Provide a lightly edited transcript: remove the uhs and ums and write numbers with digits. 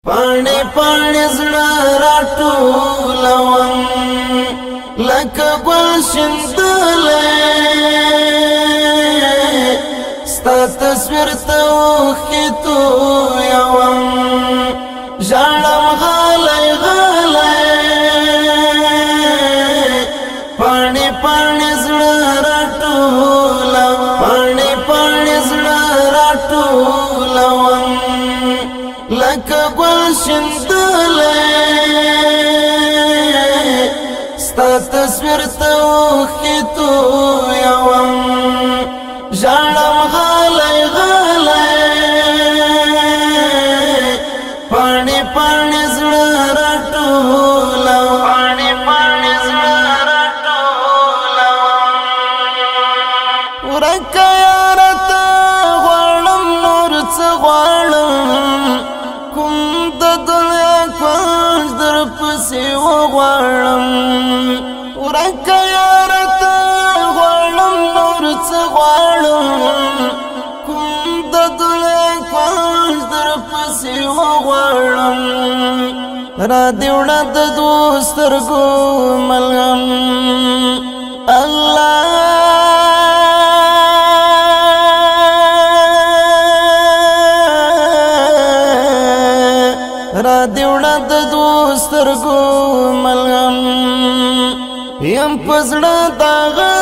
پاڼې پاڼې زړه راټولوم لکه ګل شیندلی ستا تصویر ته اوښکې تویوم ژاړم غلی غلی پاڼې پاڼې زړه راټولوم پاڼې پاڼې زړه راټولوم لکه ګل شیندلی ستا تصویر ته اوښکې تویوم ژاړم غلی غلی پاڼې پاڼې زړه راټولوم پاڼې پاڼې زړه راټولوم ورکه یاره ته غواړم نور څه غواړم کوم د دنیا کونج در پسې وغواړم ورکه یاره ته غواړم نور څه غواړم کوم د دنیا کونج در پسې وغواړم را دې وړه د دوو سترګو ملغم الله را دې وړه د دوو سترګو ملغم یم په زړه داغه